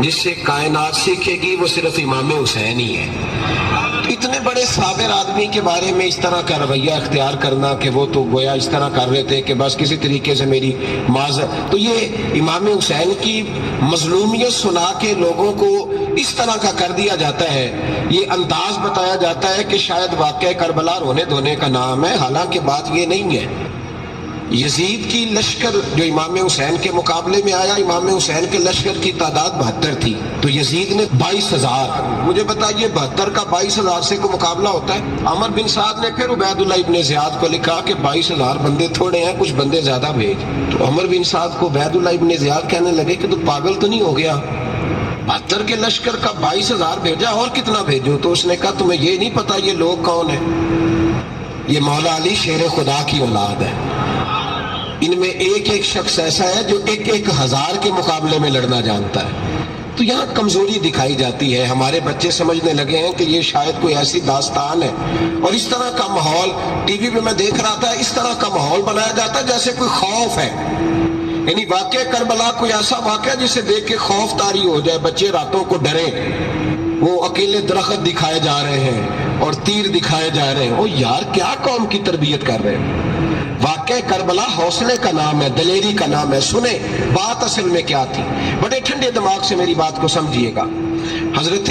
جس سے کائنات سیکھے گی وہ صرف امام حسین ہی ہے۔ اتنے بڑے صابر آدمی کے بارے میں اس طرح کا رویہ اختیار کرنا کہ وہ تو گویا اس طرح کر رہے تھے کہ بس کسی طریقے سے میری معذرت، تو یہ امام حسین کی مظلومیت سنا کے لوگوں کو اس طرح کا کر دیا جاتا ہے، یہ انداز بتایا جاتا ہے کہ شاید واقعہ کربلا رونے دھونے کا نام ہے، حالانکہ بات یہ نہیں ہے۔ یزید کی لشکر جو امام حسین کے مقابلے میں آیا، امام حسین کے لشکر کی تعداد 72 تھی، تو یزید نے 22,000۔ مجھے بتائیے 72 کا 22,000 سے کوئی مقابلہ ہوتا ہے؟ عمر بن سعد نے پھر عبید اللہ ابن زیاد کو لکھا کہ 22,000 بندے تھوڑے ہیں، کچھ بندے زیادہ بھیج۔ تو عمر بن سعد کو عبید اللہ ابن زیاد کہنے لگے کہ تو پاگل تو نہیں ہو گیا، 72 کے لشکر کا 22,000 بھیجا، اور کتنا بھیجو؟ تو اس نے کہا تمہیں یہ نہیں پتا یہ لوگ کون ہیں؟ یہ مولا علی شیر خدا کی اولاد ہے، ان میں ایک ایک شخص ایسا ہے جو 1,000 کے مقابلے میں لڑنا جانتا ہے۔ تو یہاں کمزوری دکھائی جاتی ہے، ہمارے بچے سمجھنے لگے ہیں کہ یہ شاید کوئی ایسی داستان ہے، اور اس طرح کا ماحول ٹی وی پہ میں دیکھ رہا تھا، اس طرح کا ماحول بنایا جاتا ہے جیسے کوئی خوف ہے، یعنی واقعہ کربلا کوئی ایسا واقعہ جسے دیکھ کے خوف طاری ہو جائے، بچے راتوں کو ڈریں، وہ اکیلے درخت دکھائے جا رہے ہیں اور تیر دکھائے جا رہے ہیں۔ او یار کیا قوم کی تربیت کر رہے ہیں؟ واقعہ کربلا حوصلے کا نام ہے، دلیری کا نام ہے۔ سنیں بات اصل میں کیا تھی، بڑے ٹھنڈے دماغ سے میری بات کو سمجھیے گا۔ حضرت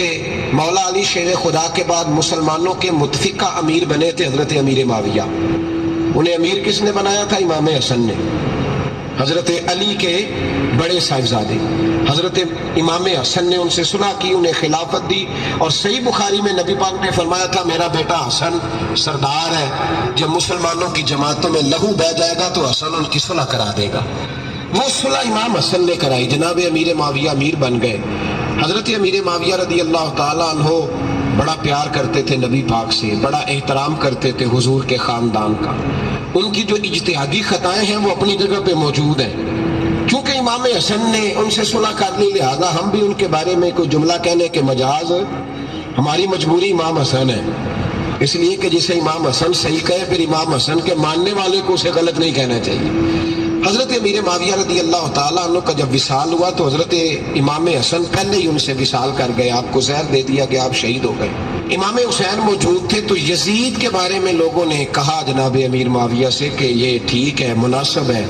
مولا علی شیر خدا کے بعد مسلمانوں کے متفقہ امیر بنے تھے حضرت امیر معاویہ۔ انہیں امیر کس نے بنایا تھا؟ امام حسن نے، حضرت علی کے بڑے صاحبزادے حضرت امام حسن نے ان سے صلح کی، انہیں خلافت دی، اور صحیح بخاری میں نبی پاک نے فرمایا تھا میرا بیٹا حسن سردار ہے، جب مسلمانوں کی جماعتوں میں لہو بہ جائے گا تو حسن ان کی صلح کرا دے گا۔ وہ صلح امام حسن نے کرائی، جناب امیر معاویہ امیر بن گئے۔ حضرت امیر معاویہ رضی اللہ تعالیٰ عنہ بڑا پیار کرتے تھے نبی پاک سے، بڑا احترام کرتے تھے حضور کے خاندان کا۔ ان کی جو اجتہادی خطائیں ہیں وہ اپنی جگہ پہ موجود ہیں، کیونکہ امام حسن نے ان سے صلح کر لی، لہذا ہم بھی ان کے بارے میں کوئی جملہ کہنے کے مجاز، ہماری مجبوری امام حسن ہے، اس لیے کہ جسے امام حسن صحیح کہے پھر امام حسن کے ماننے والے کو اسے غلط نہیں کہنا چاہیے۔ حضرت امیر معاویہ رضی اللہ تعالیٰ عنہ کا جب وصال ہوا تو حضرت امام حسن پہلے ہی ان سے وصال کر گئے، آپ کو زہر دے دیا کہ آپ شہید ہو گئے۔ امام حسین موجود تھے، تو یزید کے بارے میں لوگوں نے کہا جناب امیر معاویہ سے کہ یہ ٹھیک ہے، مناسب ہے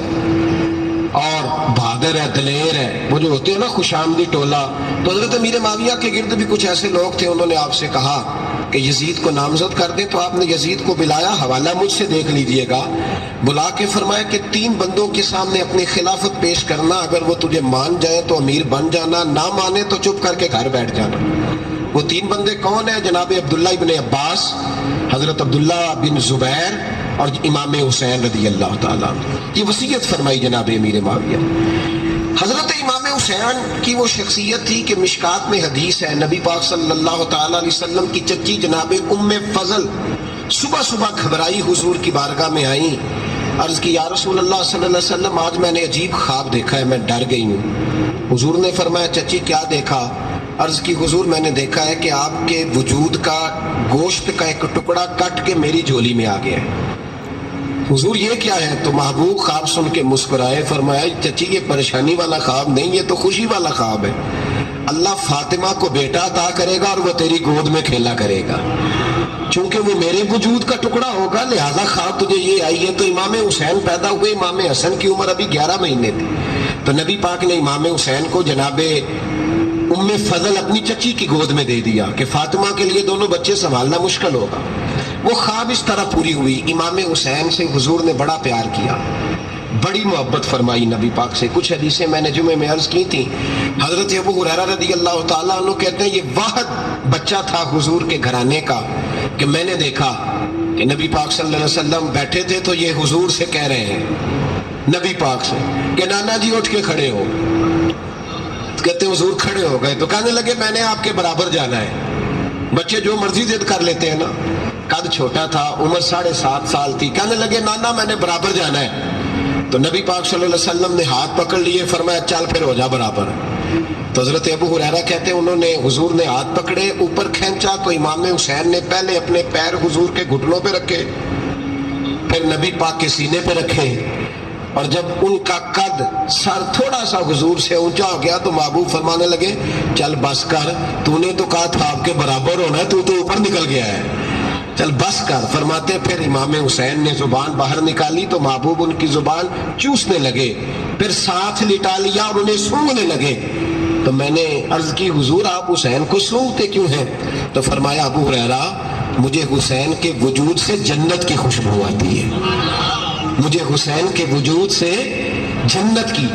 اور بہادر ہے، دلیر ہے، وہ جو ہوتے ہیں نا خوش آمدی ٹولہ۔ تو حضرت امیر معاویہ کے گرد بھی کچھ ایسے لوگ تھے، انہوں نے آپ سے کہا کہ یزید کو نامزد کر دیں، تو آپ نے یزید کو بلایا، حوالہ مجھ سے دیکھ لیجئے گا، بلا کے فرمایا کہ 3 بندوں کے سامنے اپنی خلافت پیش کرنا، اگر وہ تجھے مان جائیں تو امیر بن جانا، نہ مانے تو چپ کر کے گھر بیٹھ جانا۔ وہ 3 بندے کون ہیں؟ جناب عبداللہ ابن عباس، حضرت عبداللہ بن زبیر اور امام حسین رضی اللہ تعالیٰ عنہ۔ یہ وصیت فرمائی جناب امیر معاویہ۔ حضرت امام حسین کی وہ شخصیت تھی کہ مشکات میں حدیث ہے، نبی پاک صلی اللہ تعالیٰ علیہ وسلم کی چچی جناب ام فضل صبح صبح گھبرائی حضور کی بارگاہ میں آئیں، عرض کی یا رسول اللہ صلی اللہ علیہ وسلم آج میں نے عجیب خواب دیکھا ہے، میں ڈر گئی ہوں۔ حضور نے فرمایا چچی کیا دیکھا؟ عرض کی حضور میں نے دیکھا ہے کہ آپ کے وجود کا گوشت کا ایک ٹکڑا کٹ کے میری جھولی میں آ گیا ہے۔ حضور یہ کیا ہے؟ تو محبوب خواب سن کے مسکرائے، فرمایا چچی یہ پریشانی والا خواب نہیں، یہ تو خوشی والا خواب ہے، اللہ فاطمہ کو بیٹا عطا کرے گا اور وہ تیری گود میں کھیلا کرے گا، چونکہ وہ میرے وجود کا ٹکڑا ہوگا لہذا خواب تجھے یہ آئی ہے۔ تو امام حسین پیدا ہوئے، امام حسن کی عمر ابھی 11 مہینے تھی، تو نبی پاک نے امام حسین کو جناب ام فضل اپنی چچی کی گود میں دے دیا کہ فاطمہ کے لیے دونوں بچے سنبھالنا مشکل ہوگا۔ وہ خواب اس طرح پوری ہوئی۔ امام حسین سے حضور نے بڑا پیار کیا، بڑی محبت فرمائی نبی پاک سے۔ کچھ حدیثیں میں نے جمعے میں عرض کی تھیں، حضرت ابو ہریرہ رضی اللہ تعالیٰ عنہ کہتے ہیں یہ واحد بچہ تھا حضور کے گھرانے کا کہ میں نے دیکھا کہ نبی پاک صلی اللہ علیہ وسلم بیٹھے تھے تو یہ حضور سے کہہ رہے ہیں، نبی پاک سے کہ نانا جی اٹھ کے کھڑے ہو، کہتے ہیں حضور کھڑے ہو گئے، تو کہنے لگے میں نے آپ کے برابر جانا ہے۔ بچے جو مرضی ضد کر لیتے ہیں نا، قد چھوٹا تھا، عمر 7.5 سال تھی، کہنے لگے نانا میں نے برابر جانا ہے، تو نبی پاک صلی اللہ علیہ وسلم نے ہاتھ پکڑ لیے، فرمایا چل پھر ہو جا برابر۔ تو حضرت ابو ہریرہ کہتے ہیں انہوں نے حضور نے ہاتھ پکڑے اوپر کھینچا تو امام حسین نے پہلے اپنے پیر حضور کے گھٹنوں پہ رکھے، پھر نبی پاک کے سینے پہ رکھے، اور جب ان کا قد سر تھوڑا سا حضور سے اونچا ہو گیا تو محبوب فرمانے لگے چل بس کر، تو نے تو کہا تھا آپ کے برابر ہونا ہے، تو اوپر نکل گیا ہے، چل بس کر۔ فرماتے پھر امام حسین نے زبان باہر نکالی تو محبوب ان کی زبان چوسنے لگے، پھر ساتھ لٹا لیا اور انہیں سونگھنے لگے۔ تو میں نے عرض کی حضور آپ حسین کو سونگھتے کیوں ہیں؟ تو فرمایا ابو ہریرہ مجھے حسین کے وجود سے جنت کی خوشبو آتی ہے، مجھے حسین کے وجود سے جنت کی۔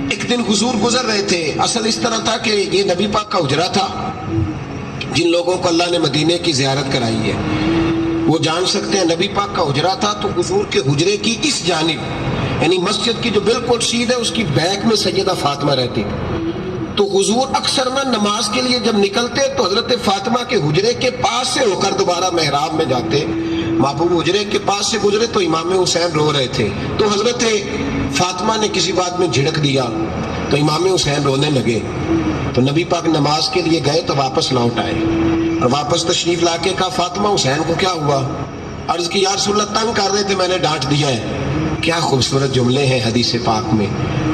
ایک دن حضور گزر رہے تھے، اصل اس طرح تھا کہ یہ نبی پاک کا حجرہ تھا، جن لوگوں کو اللہ نے مدینے کی زیارت کرائی ہے وہ جان سکتے ہیں، نبی پاک کا حجرہ تھا تو حضور کے حجرے کی اس جانب یعنی مسجد کی جو بالکل سیدھ ہے اس کی بیک میں سیدہ فاطمہ رہتی تھی۔ تو حضور اکثر نہ نماز کے لیے جب نکلتے تو حضرت فاطمہ کے حجرے کے پاس سے ہو کر دوبارہ محراب میں جاتے، محبوب حجرے کے پاس سے گزرے تو امام حسین رو رہے تھے، تو حضرت فاطمہ نے کسی بات میں جھڑک دیا تو امام حسین رونے لگے، تو نبی پاک نماز کے لیے گئے تو واپس لوٹ آئے اور واپس تشریف لا کے کہا فاطمہ حسین کو کیا ہوا؟ عرض کی یا رسول اللہ تنگ کر رہے تھے میں نے ڈانٹ دیا ہے۔ کیا خوبصورت جملے ہیں حدیث پاک میں،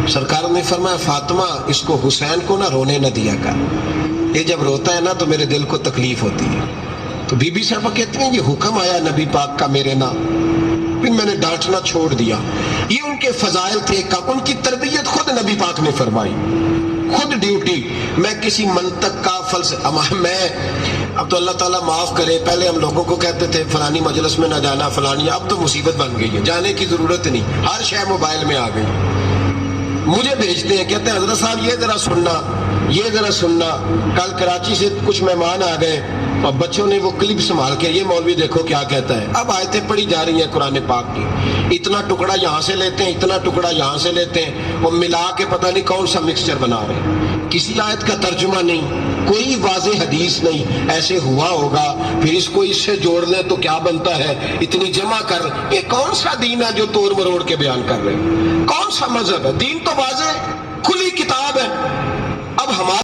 سرکار نے فرمایا فاطمہ اس کو حسین کو نہ رونے نہ دیا کر، یہ جب روتا ہے نا تو میرے دل کو تکلیف ہوتی ہے۔ تو بی بی صاحبہ کہتی ہیں یہ حکم آیا نبی پاک کا میرے نا، پھر میں نے ڈانٹنا چھوڑ دیا۔ یہ ان کے فضائل تھے، ان کی تربیت خود نبی پاک نے فرمائی، خود ڈیوٹی۔ میں کسی منطق کا میں اب تو اللہ تعالیٰ معاف کرے، پہلے ہم لوگوں کو کہتے تھے فلانی مجلس میں نہ جانا فلانی، اب تو مصیبت بن گئی ہے، جانے کی ضرورت نہیں، ہر شے موبائل میں آ گئی۔ مجھے بھیجتے ہیں کہتے ہیں حضرت صاحب یہ ذرا سننا، یہ ذرا سننا، کل کراچی سے کچھ مہمان آ گئے اور بچوں نے وہ کلپ سنبھال کے یہ مولوی دیکھو کیا کہتا ہے۔ اب آیتیں پڑھی جا رہی ہیں قرآن پاک کی، اتنا ٹکڑا یہاں سے لیتے ہیں، اتنا ٹکڑا یہاں سے لیتے ہیں، وہ ملا کے پتہ نہیں کون سا مکسچر بنا رہے ہیں، کسی آیت کا ترجمہ نہیں، کوئی واضح حدیث نہیں، ایسے ہوا ہوگا پھر اس کو اس سے جوڑ لیں تو کیا بنتا ہے، اتنی جمع کر، یہ کون سا دین ہے جو توڑ مروڑ کے بیان کر رہے ہیں؟ کون سا مذہب ہے؟ دین تو واضح کھلی کتاب ہے،